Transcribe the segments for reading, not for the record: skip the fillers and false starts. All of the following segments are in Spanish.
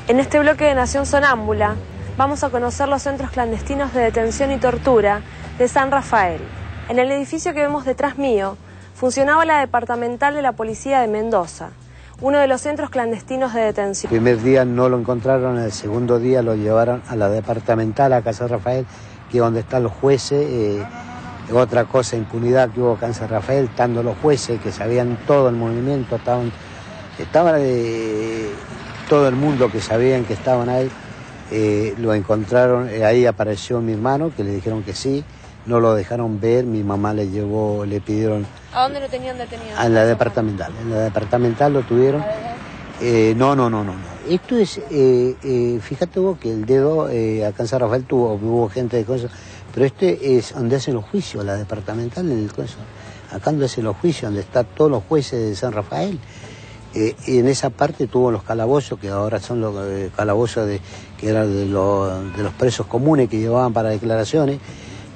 En este bloque de Nación Sonámbula vamos a conocer los centros clandestinos de detención y tortura de San Rafael. En el edificio que vemos detrás mío funcionaba la departamental de la policía de Mendoza, uno de los centros clandestinos de detención. El primer día no lo encontraron, el segundo día lo llevaron a la departamental, a San Rafael, que es donde están los jueces. Otra cosa, impunidad que hubo acá en San Rafael, estando los jueces que sabían todo el movimiento, estaban todo el mundo que sabían que estaban ahí, lo encontraron, ahí apareció mi hermano, que le dijeron que sí, no lo dejaron ver, mi mamá le llevó, le pidieron... ¿A dónde lo tenían detenido? En la departamental lo tuvieron. No. Esto es, fíjate vos que el dedo, acá en San Rafael hubo gente de cosas, pero este es donde hacen los juicios, la departamental, en el coso. Acá donde hacen los juicios, donde están todos los jueces de San Rafael. Y en esa parte tuvo los calabozos, que ahora son los calabozos que eran de los presos comunes que llevaban para declaraciones,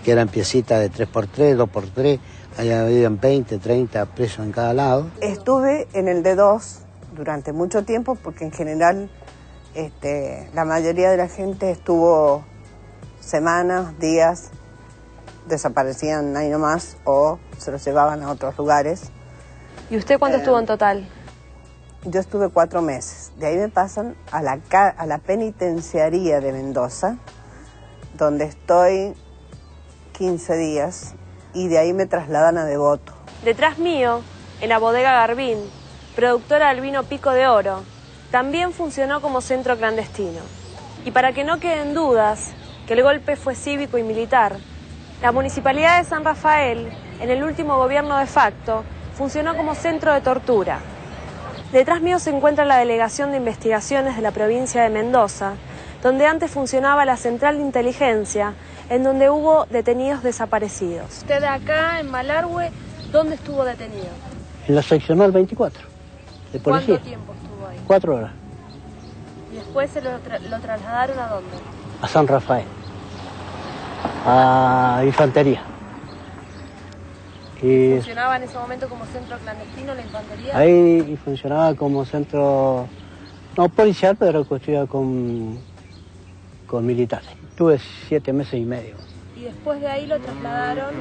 que eran piecitas de 3x3, 2x3, allá habían 20, 30 presos en cada lado. Estuve en el D2 durante mucho tiempo, porque en general la mayoría de la gente estuvo semanas, días, desaparecían ahí nomás o se los llevaban a otros lugares. ¿Y usted cuánto estuvo en total? Yo estuve 4 meses. De ahí me pasan a la penitenciaría de Mendoza, donde estoy 15 días, y de ahí me trasladan a Devoto. Detrás mío, en la bodega Garbín, productora del vino Pico de Oro, también funcionó como centro clandestino. Y para que no queden dudas que el golpe fue cívico y militar, la Municipalidad de San Rafael, en el último gobierno de facto, funcionó como centro de tortura. Detrás mío se encuentra la Delegación de Investigaciones de la provincia de Mendoza, donde antes funcionaba la Central de Inteligencia, en donde hubo detenidos desaparecidos. Usted acá, en Malargüe, ¿dónde estuvo detenido? En la seccional 24, de policía. ¿Cuánto tiempo estuvo ahí? 4 horas. ¿Y después se lo trasladaron a dónde? A San Rafael, a Infantería. Y ¿Funcionaba en ese momento como centro clandestino la infantería? ahí funcionaba como centro, no policial, pero construido con militares. Tuve 7 meses y medio. ¿Y después de ahí lo trasladaron?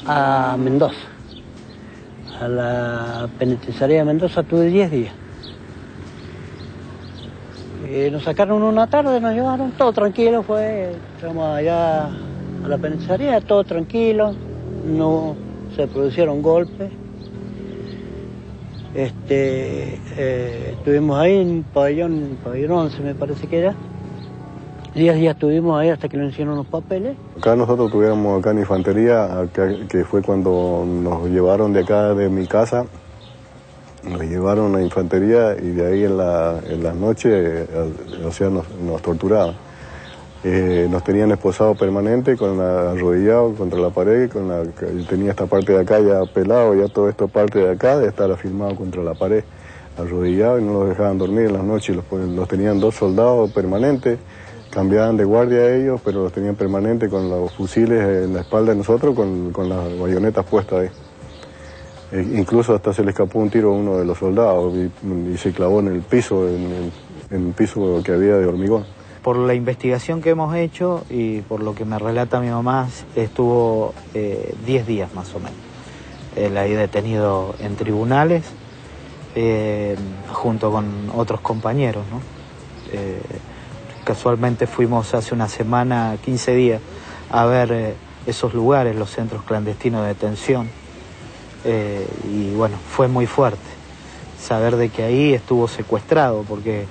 A Mendoza. A la penitenciaría de Mendoza tuve 10 días. Nos sacaron una tarde, nos llevaron, todo tranquilo, fuimos allá a la penitenciaría, todo tranquilo, no se produjeron golpes. Estuvimos ahí en pabellón 11 me parece que era. 10 días estuvimos ahí hasta que nos hicieron los papeles. Acá nosotros tuviéramos acá en Infantería, que fue cuando nos llevaron de acá de mi casa, nos llevaron a Infantería y de ahí en la noche, o sea, nos torturaban. Nos tenían esposados permanente, arrodillados contra la pared, tenía esta parte de acá ya pelado, ya toda esta parte de acá de estar afirmado contra la pared, arrodillados, y no los dejaban dormir en las noches, los tenían 2 soldados permanentes, cambiaban de guardia ellos, pero los tenían permanente con los fusiles en la espalda de nosotros, con las bayonetas puestas ahí. Incluso hasta se le escapó un tiro a uno de los soldados y se clavó en el piso, en el piso que había de hormigón. Por la investigación que hemos hecho y por lo que me relata mi mamá, estuvo 10 días más o menos. Él ahí detenido en tribunales, junto con otros compañeros, ¿no? Casualmente fuimos hace una semana, 15 días, a ver esos lugares, los centros clandestinos de detención. Y bueno, fue muy fuerte saber de que ahí estuvo secuestrado, porque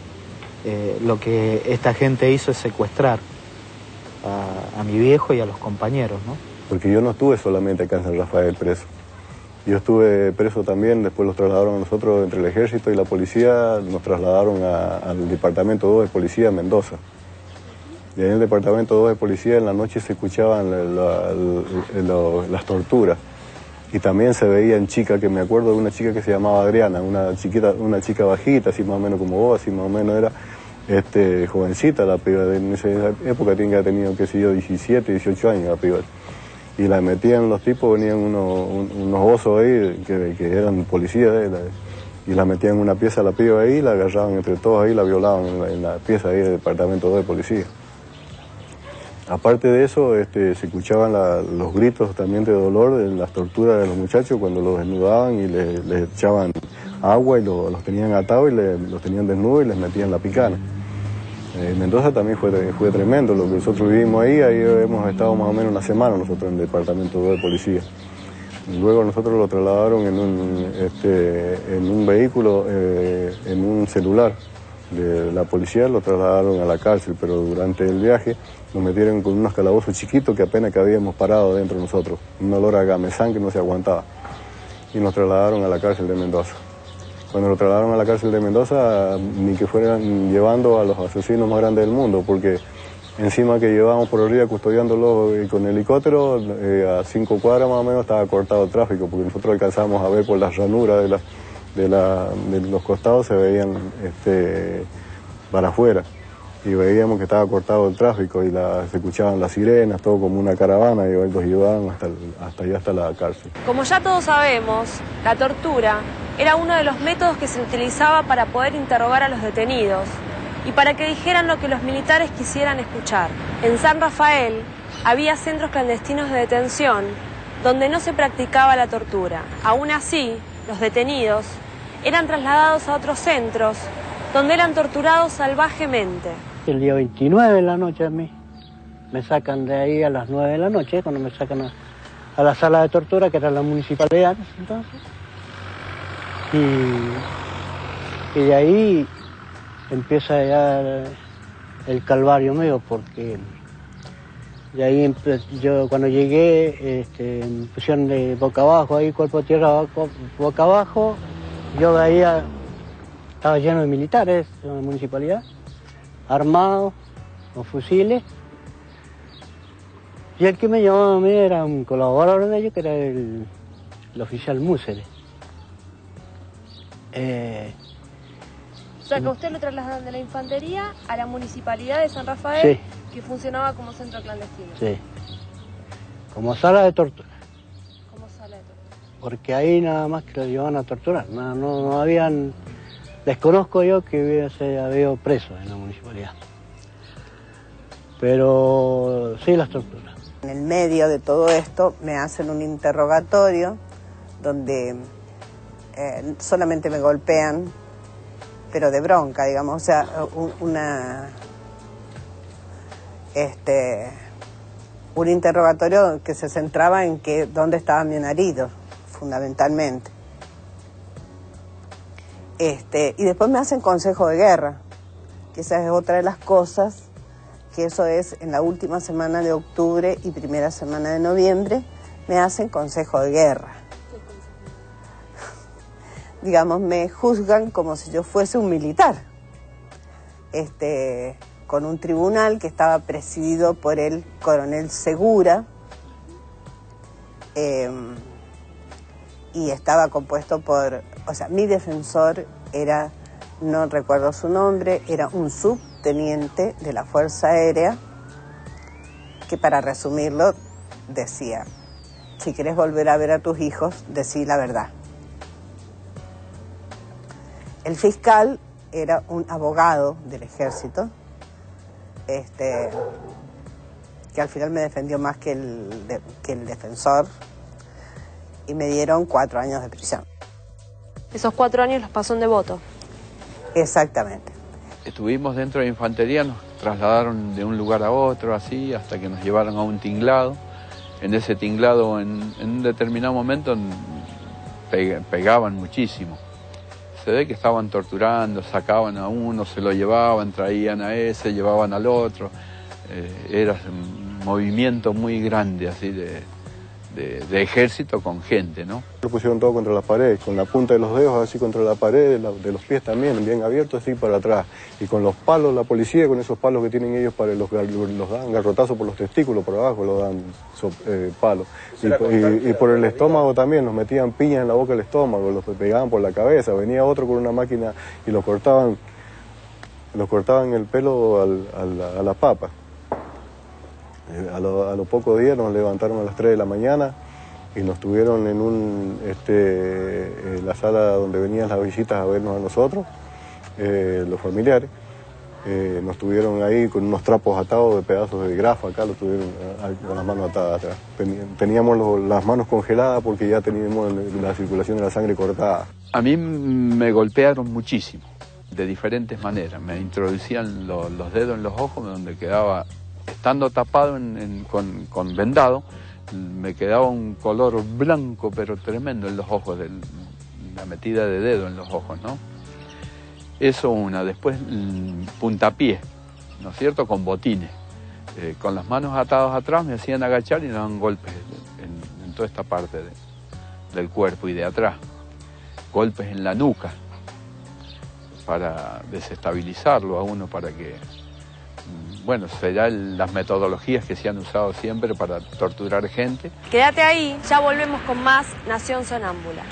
lo que esta gente hizo es secuestrar a mi viejo y a los compañeros, ¿no? Porque yo no estuve solamente acá en San Rafael preso. Yo estuve preso también, después los trasladaron a nosotros entre el ejército y la policía, nos trasladaron al departamento 2 de policía en Mendoza. Y en el departamento 2 de policía en la noche se escuchaban las torturas. Y también se veían chicas, que me acuerdo de una chica que se llamaba Adriana, una chica bajita, así más o menos como vos, así más o menos era jovencita la piba. En esa época tiene que haber tenido, qué sé yo, 17, 18 años la piba. Y la metían los tipos, venían unos osos ahí que eran policías, y la metían en una pieza a la piba ahí, la agarraban entre todos ahí, la violaban en la pieza ahí del departamento 2 de policía. Aparte de eso, se escuchaban los gritos también de dolor de las torturas de los muchachos cuando los desnudaban y les echaban agua y los tenían atados y los tenían desnudos y les metían la picana. Mendoza también fue tremendo, lo que nosotros vivimos ahí hemos estado más o menos una semana nosotros en el departamento 2 de policía. Luego nosotros lo trasladaron en un vehículo, en un celular de la policía, lo trasladaron a la cárcel, pero durante el viaje nos metieron con unos calabozos chiquitos que apenas que habíamos parado dentro nosotros, un olor a gamesán que no se aguantaba, y nos trasladaron a la cárcel de Mendoza. Cuando lo trasladaron a la cárcel de Mendoza, ni que fueran llevando a los asesinos más grandes del mundo, porque encima que llevábamos por arriba custodiándolo con helicóptero, a 5 cuadras más o menos estaba cortado el tráfico, porque nosotros alcanzamos a ver por las ranuras de los costados, se veían para afuera, y veíamos que estaba cortado el tráfico y se escuchaban las sirenas, todo como una caravana, y los llevaban hasta allá, hasta la cárcel. Como ya todos sabemos, la tortura era uno de los métodos que se utilizaba para poder interrogar a los detenidos y para que dijeran lo que los militares quisieran escuchar. En San Rafael había centros clandestinos de detención donde no se practicaba la tortura. Aún así, los detenidos eran trasladados a otros centros donde eran torturados salvajemente. El día 29 de la noche a mí me sacan de ahí a las 9 de la noche, cuando me sacan a la sala de tortura, que era la municipalidad entonces. Y de ahí empieza ya el calvario mío, porque de ahí yo cuando llegué me pusieron de boca abajo, ahí cuerpo a tierra boca abajo, yo veía, estaba lleno de militares en la municipalidad, armados, con fusiles, y el que me llamaba a mí era un colaborador de ellos, que era el oficial Múceres. O sea, que usted lo trasladaron de la infantería a la municipalidad de San Rafael, sí, que funcionaba como centro clandestino. Sí, como sala de tortura. Como sala de tortura. Porque ahí nada más que lo llevaban a torturar, no habían... Desconozco yo que hubiese habido presos en la municipalidad. Pero sí las torturas. En el medio de todo esto me hacen un interrogatorio donde solamente me golpean, pero de bronca, digamos, o sea, un interrogatorio que se centraba en dónde estaba mi marido, fundamentalmente. Y después me hacen consejo de guerra, que esa es otra de las cosas, que eso es en la última semana de octubre y primera semana de noviembre, me hacen consejo de guerra. Digamos, me juzgan como si yo fuese un militar, con un tribunal que estaba presidido por el coronel Segura, y estaba compuesto por, o sea, mi defensor era, no recuerdo su nombre, era un subteniente de la Fuerza Aérea, que para resumirlo decía, si querés volver a ver a tus hijos, decí la verdad. El fiscal era un abogado del ejército, que al final me defendió más que el defensor, y me dieron 4 años de prisión. Esos 4 años los pasó en Devoto. Exactamente. Estuvimos dentro de la infantería, nos trasladaron de un lugar a otro, así, hasta que nos llevaron a un tinglado. En ese tinglado, en un determinado momento, pegaban muchísimo. Se ve que estaban torturando, sacaban a uno, se lo llevaban, traían a ese, llevaban al otro. Era un movimiento muy grande, así, de ejército con gente, ¿no? Lo pusieron todo contra las paredes, con la punta de los dedos así contra la pared, de los pies también, bien abiertos así para atrás. Y con los palos, la policía, con esos palos que tienen ellos, los dan garrotazos por los testículos, por abajo los dan palos. Y por el estómago también, nos metían piñas en la boca del estómago, los pegaban por la cabeza. Venía otro con una máquina y los cortaban el pelo a la papa. A los pocos días nos levantaron a las 3 de la mañana y nos tuvieron en la sala donde venían las visitas a vernos a nosotros, los familiares. Nos tuvieron ahí con unos trapos atados de pedazos de grafa, acá los tuvieron con las manos atadas atrás. Teníamos las manos congeladas porque ya teníamos la circulación de la sangre cortada. A mí me golpearon muchísimo, de diferentes maneras. Me introducían los dedos en los ojos, donde quedaba, estando tapado con vendado, me quedaba un color blanco pero tremendo en los ojos, la metida de dedo en los ojos, ¿no? Eso una. Después puntapié, ¿no es cierto?, con botines. Con las manos atadas atrás me hacían agachar y me daban golpes en toda esta parte del cuerpo y de atrás. Golpes en la nuca para desestabilizarlo a uno, para que, bueno, serán las metodologías que se han usado siempre para torturar gente. Quédate ahí, ya volvemos con más Nación Sonámbula.